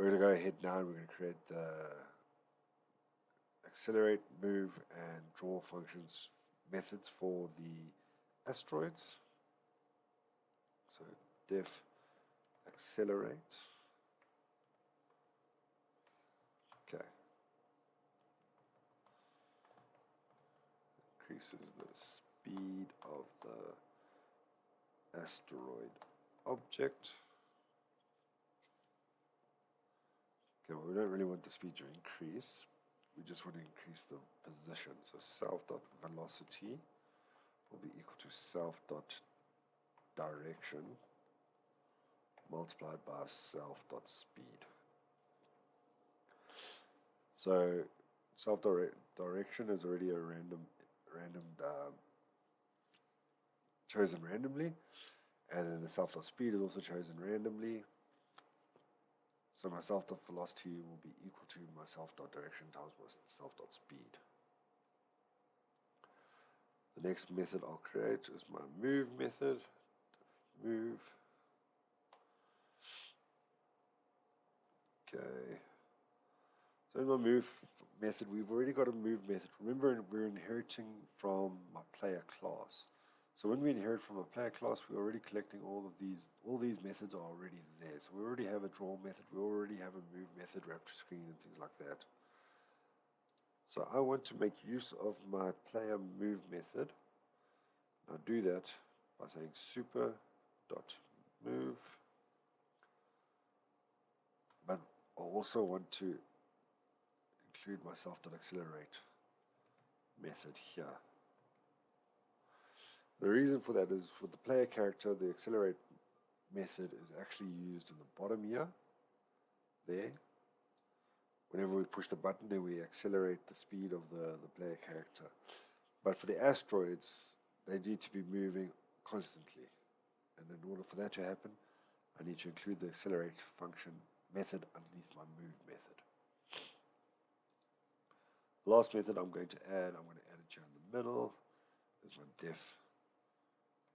we're going to go ahead now and we're going to create the accelerate, move, and draw functions methods for the asteroids. So def accelerate. Okay. Increases the speed of the asteroid object. Okay, well, we don't really want the speed to increase. We just want to increase the position. So self.velocity will be equal to self.direction multiplied by self.speed. So self-direction is already a random chosen randomly, and then the self.speed is also chosen randomly. So my self.velocity will be equal to my self.direction times my self.speed. The next method I'll create is my move method. Move. Okay. So in my move method, we've already got a move method. Remember, we're inheriting from my player class. So when we inherit from a player class, we're already collecting all these methods are already there. So we already have a draw method, we already have a move method, raptor screen, and things like that. So I want to make use of my player move method. I'll do that by saying super.move, but I also want to include my self.accelerate method here. The reason for that is for the player character, the accelerate method is actually used in the bottom here, there. Whenever we push the button, then we accelerate the speed of the player character. But for the asteroids, they need to be moving constantly. And in order for that to happen, I need to include the accelerate function method underneath my move method. The last method I'm going to add it here in the middle, is my def,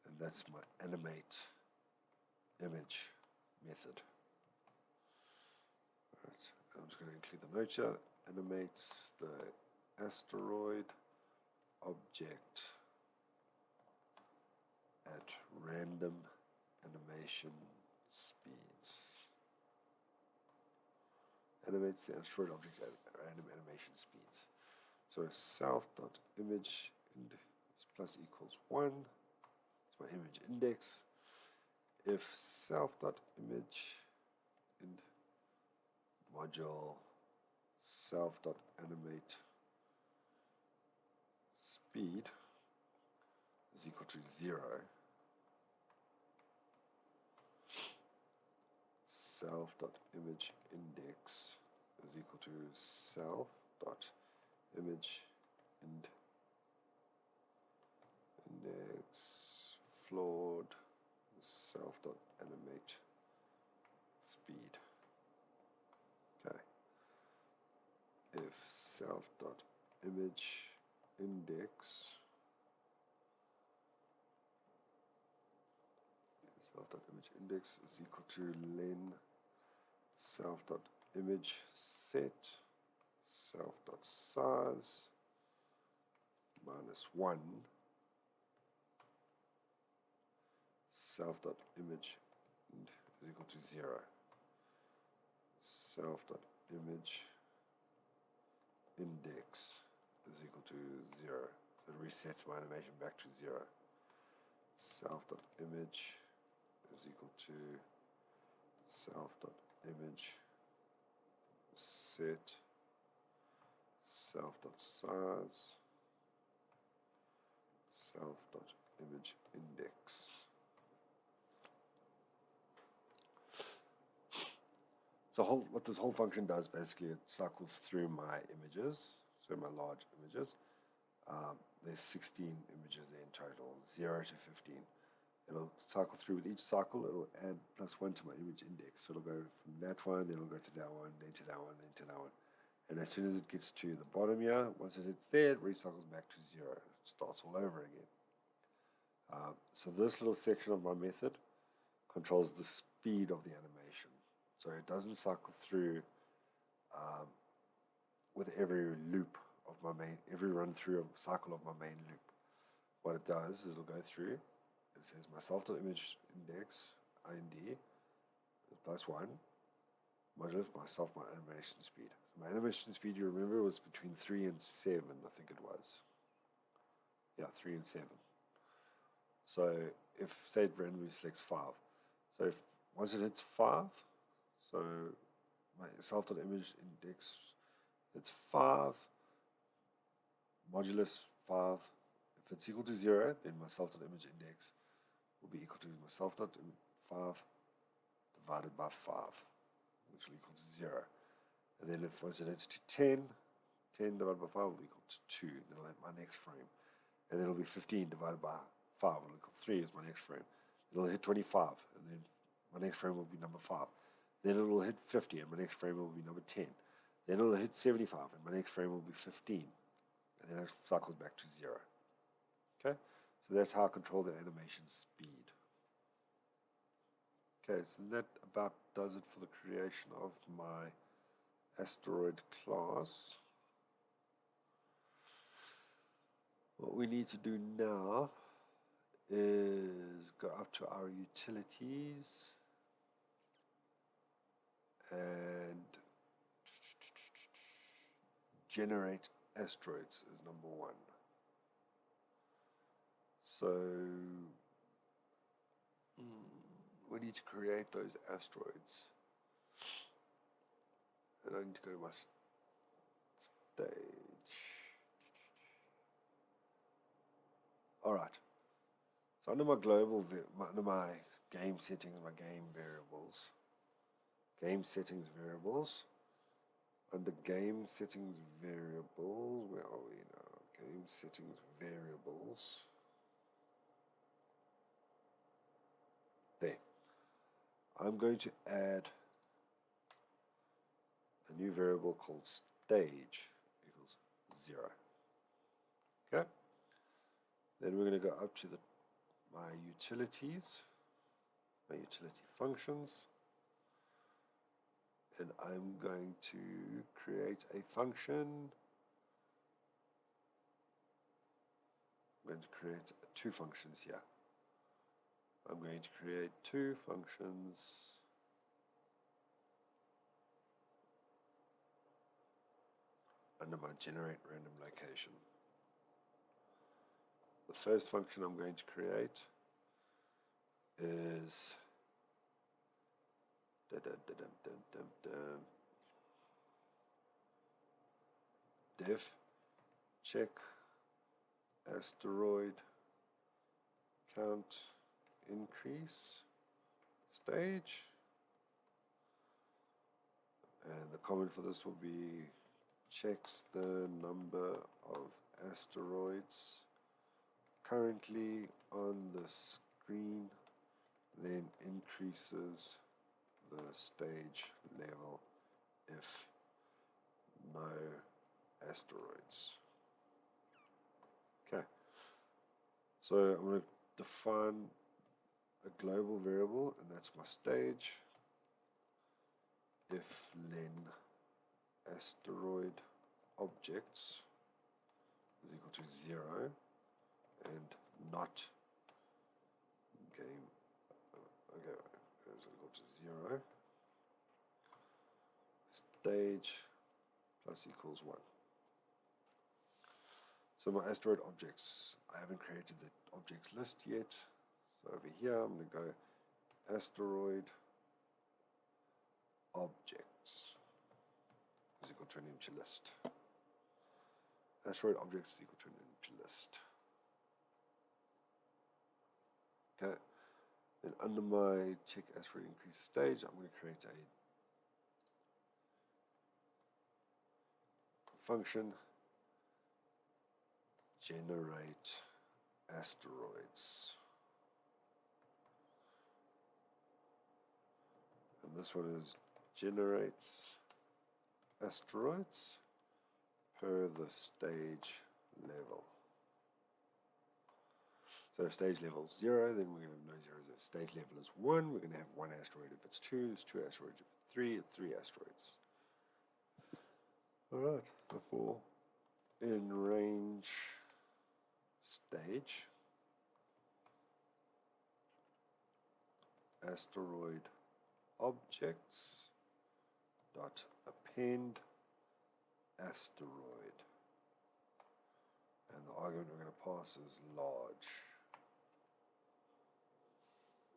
and that's my animate image method. Alright, I'm just going to include the note here. Animates the asteroid object at random animation speeds. Animates the asteroid object at random animation speeds. So self.image plus equals 1. It's my image index. If self.image ind module self.animate speed is equal to 0, self.image index is equal to self.image index floored self.animate speed. Okay. If self.image index is equal to len self.image set self.size minus 1, self.image is equal to 0. Self.image index is equal to 0. So it resets my animation back to 0. Self.image is equal to self.image set self.size self.image index. So what this whole function does, basically, it cycles through my images, so my large images. There's 16 images there in total, 0 to 15. It'll cycle through. With each cycle, it'll add +1 to my image index. So it'll go from that one, then it'll go to that one, then to that one, then to that one. And as soon as it gets to the bottom here, once it hits there, it recycles back to 0. It starts all over again. So this little section of my method controls the speed of the animation. So it doesn't cycle through with every loop of my main, every run through a cycle of my main loop. What it does is it'll go through, it says my self.image index, IND, is +1, modulus myself, my animation speed. So my animation speed, you remember, was between 3 and 7, I think it was. Yeah, 3 and 7. So if, say, it randomly selects 5. So if once it hits 5, so my self.image index, it's 5, modulus 5. If it's equal to 0, then my self.image index will be equal to my self.5 divided by 5, which will equal to 0. And then if once it hits to 10, 10 divided by 5 will equal to 2. Then I'll hit my next frame. And then it'll be 15 divided by 5 will equal to 3 is my next frame. It'll hit 25, and then my next frame will be number 5. Then it will hit 50, and my next frame will be number 10. Then it'll hit 75, and my next frame will be 15. And then it cycles back to 0. Okay, so that's how I control the animation speed. Okay, so that about does it for the creation of my asteroid class. What we need to do now is go up to our utilities and generate asteroids is number 1. So we need to create those asteroids. And I need to go to my stage. Alright. So under my global, under my game settings, my game variables, under game settings variables, where are we now? Game settings variables. There. I'm going to add a new variable called stage equals 0. Okay. Then we're going to go up to my utilities, my utility functions, and I'm going to create a function. I'm going to create 2 functions here. I'm going to create 2 functions under my generate random location. The first function I'm going to create is def check asteroid count increase stage, and the comment for this will be checks the number of asteroids currently on the screen, then increases the stage level if no asteroids. Okay, so I'm going to define a global variable, and that's my stage. If len asteroid objects is equal to 0 and not game, okay, is equal to 0, stage plus equals 1. So my asteroid objects, I haven't created the objects list yet. So over here I'm going to go asteroid objects is equal to an empty list. Asteroid objects is equal to an empty list. Okay. Then under my check asteroid increase stage, I'm going to create a function generate asteroids. And this one is generates asteroids per the stage level. So if stage level is 0, then we're going to have no zeros. If stage level is 1, we're going to have 1 asteroid. If it's 2, it's 2 asteroids. If three asteroids. Alright, so for in range stage, asteroid objects dot append asteroid, and the argument we're going to pass is large.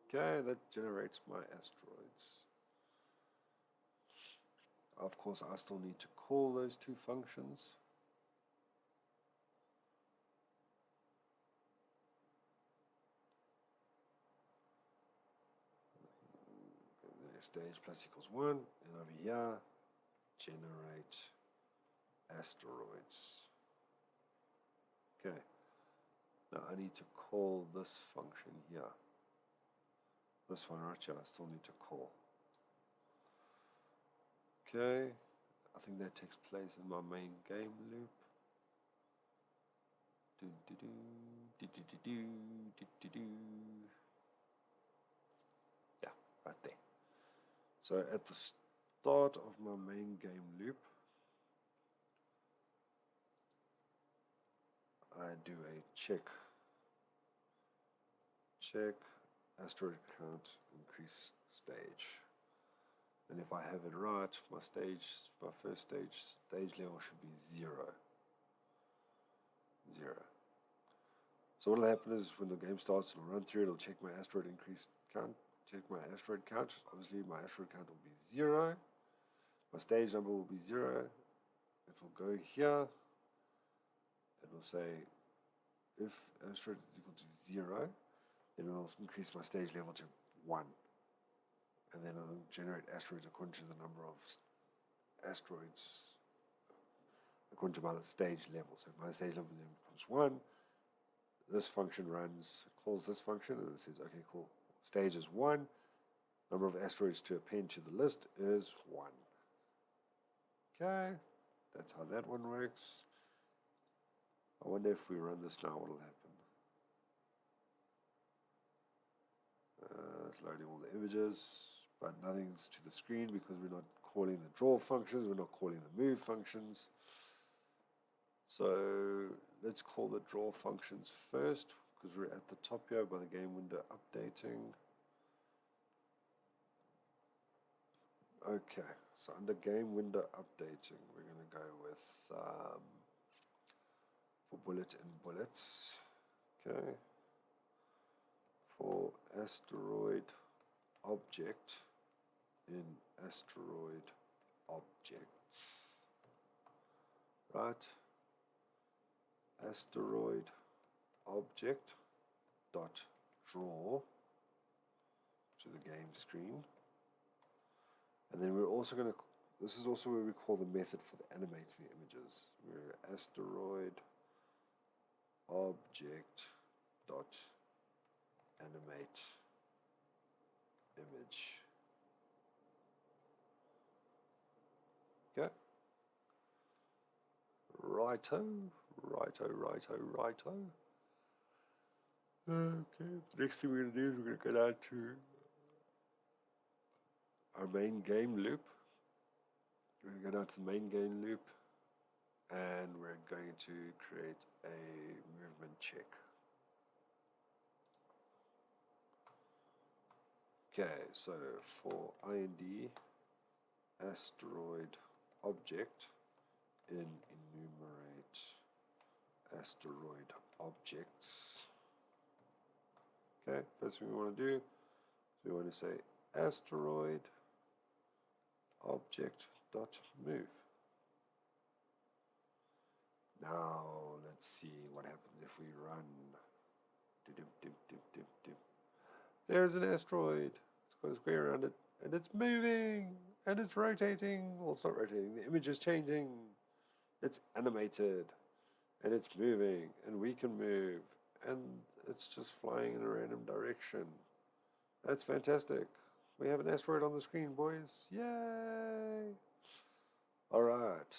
Okay, that generates my asteroids. Of course, I still need to call those two functions. Stage plus equals 1, and over here, generate asteroids. Okay, now I need to call this function here. This one right here, I still need to call. Okay, I think that takes place in my main game loop. Yeah, right there. So at the start of my main game loop, I do a check asteroid count increase stage, and if I have it right, my first stage level should be 0. So what will happen is when the game starts, it'll run through, it'll check my asteroid increase count, check my asteroid count. Obviously my asteroid count will be 0, my stage number will be 0. It will go here, it will say if asteroid is equal to 0, then it will increase my stage level to 1, and then it will generate asteroids according to the number of asteroids according to my stage level. So if my stage level then becomes 1, this function runs, calls this function, and it says, okay, cool, stage is 1, number of asteroids to append to the list is 1. Okay, that's how that one works. I wonder if we run this now, what will happen. It's loading all the images, but nothing's to the screen because we're not calling the draw functions, we're not calling the move functions. So let's call the draw functions first, because we're at the top here by the game window updating. Okay, so under game window updating, we're going to go with for bullet and bullets. Okay, for asteroid object in asteroid objects, right? Asteroid object dot draw to the game screen, and then we're also going to, this is also where we call the method for the animating the images. We're asteroid object dot animate image. Okay. Righto. Okay, the next thing we're going to do is we're going to go down to our main game loop. We're going to go down to the main game loop, and we're going to create a movement check. Okay, so for IND asteroid object in enumerate asteroid objects. Okay, first thing we want to do is we want to say asteroid object dot move. Now let's see what happens if we run. There's an asteroid. It's got a square around it, and it's moving, and it's rotating. Well, it's not rotating. The image is changing. It's animated, and it's moving, and we can move, and it's just flying in a random direction. That's fantastic. We have an asteroid on the screen, boys. Yay! All right.